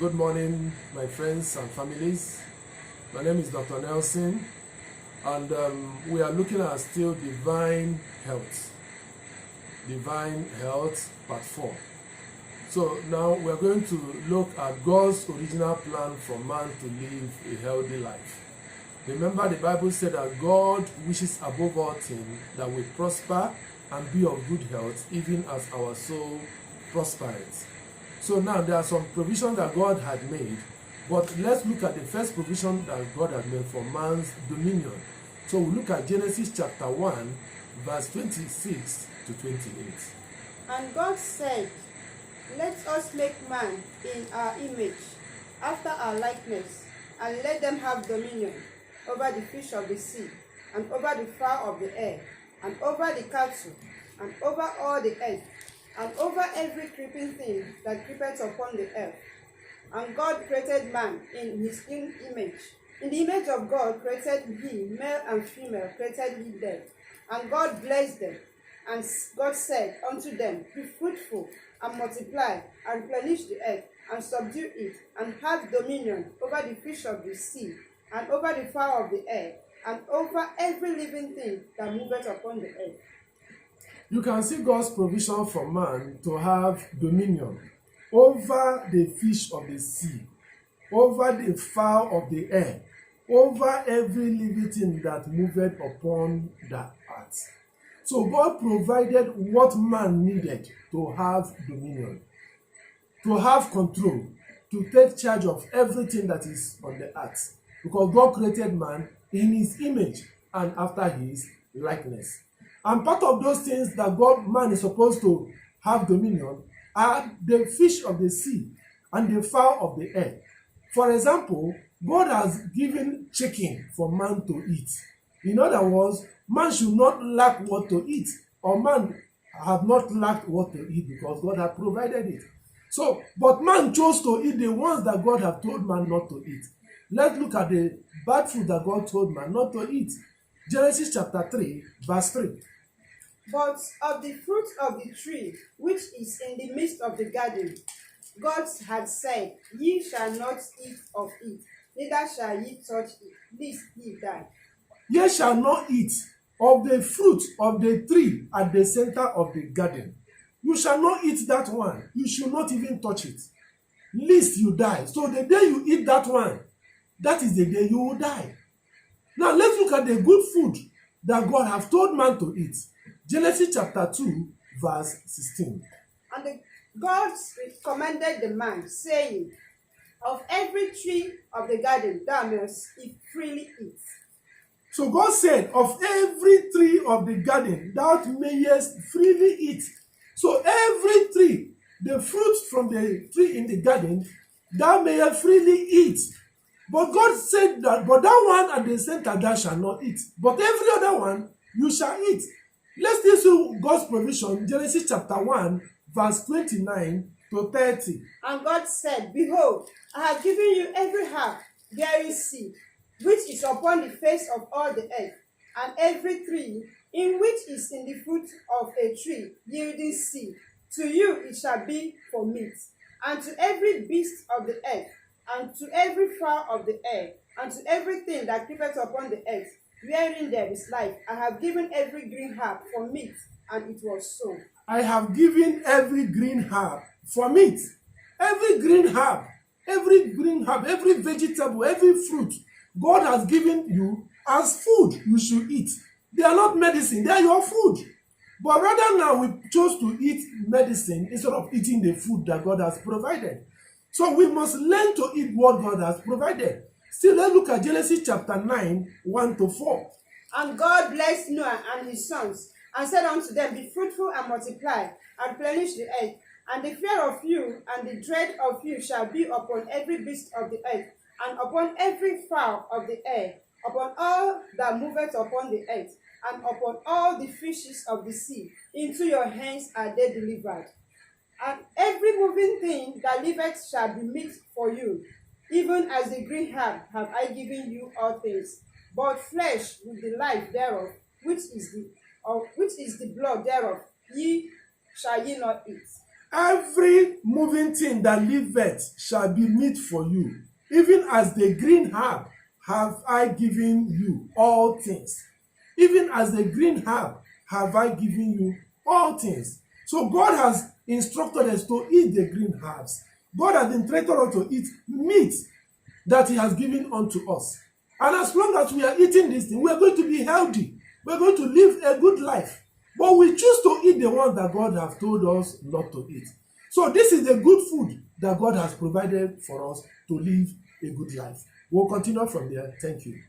Good morning, my friends and families. My name is Dr. Nelson, and we are looking at still divine health. Divine health, part 4. So now we are going to look at God's original plan for man to live a healthy life. Remember, the Bible said that God wishes above all things that we prosper and be of good health, even as our soul prospers. So now there are some provisions that God had made, but let's look at the first provision that God had made for man's dominion. So we look at Genesis chapter 1, verse 26 to 28. And God said, "Let us make man in our image, after our likeness, and let them have dominion over the fish of the sea, and over the fowl of the air, and over the cattle, and over all the earth, and over every creeping thing that creepeth upon the earth." And God created man in his own image. In the image of God created he, male and female created he them. And God blessed them. And God said unto them, "Be fruitful, and multiply, and replenish the earth, and subdue it, and have dominion over the fish of the sea, and over the fowl of the air, and over every living thing that moveth upon the earth." You can see God's provision for man to have dominion over the fish of the sea, over the fowl of the air, over every living thing that moveth upon the earth. So God provided what man needed to have dominion, to have control, to take charge of everything that is on the earth. Because God created man in his image and after his likeness. And part of those things that man is supposed to have dominion are the fish of the sea and the fowl of the air. For example, God has given chicken for man to eat. In other words, man should not lack what to eat, or man have not lacked what to eat because God had provided it. So, but man chose to eat the ones that God had told man not to eat. Let's look at the bad food that God told man not to eat. Genesis chapter 3, verse 3. But of the fruit of the tree which is in the midst of the garden, God had said, "Ye shall not eat of it, neither shall ye touch it, lest ye die." Ye shall not eat of the fruit of the tree at the center of the garden. You shall not eat that one. You should not even touch it, lest you die. So the day you eat that one, that is the day you will die. Now let's look at the good food that God has told man to eat. Genesis chapter 2, verse 16. And God commanded the man, saying, "Of every tree of the garden thou mayest freely eat." So God said, of every tree of the garden thou mayest freely eat. So every tree, the fruit from the tree in the garden, thou mayest freely eat. But God said that, but that one at the center thou shalt not eat. But every other one you shall eat. Let's listen to God's provision, Genesis chapter 1, verse 29 to 30. And God said, "Behold, I have given you every herb bearing seed, which is upon the face of all the earth, and every tree in which is in the fruit of a tree yielding seed. To you it shall be for meat, and to every beast of the earth, and to every fowl of the air, and to everything that creepeth upon the earth, wherein there is life, I have given every green herb for meat." And it was so. I have given every green herb for meat. Every green herb, every vegetable, every fruit, God has given you as food you should eat. They are not medicine, they are your food. But rather now we chose to eat medicine instead of eating the food that God has provided. So we must learn to eat what God has provided. Still, let's look at Genesis chapter 9, 1 to 4. And God blessed Noah and his sons, and said unto them, "Be fruitful and multiply, and replenish the earth. And the fear of you and the dread of you shall be upon every beast of the earth, and upon every fowl of the air, upon all that moveth upon the earth, and upon all the fishes of the sea. Into your hands are they delivered. And every moving thing that liveth shall be meat for you. Even as the green herb have I given you all things. But flesh with the life thereof, which is the blood thereof, shall ye not eat." Every moving thing that liveth shall be meat for you. Even as the green herb have I given you all things. Even as the green herb have I given you all things. So God has instructed us to eat the green herbs. God has instructed us to eat meat that He has given unto us. And as long as we are eating this thing, we are going to be healthy. We are going to live a good life. But we choose to eat the ones that God has told us not to eat. So this is the good food that God has provided for us to live a good life. We'll continue from there. Thank you.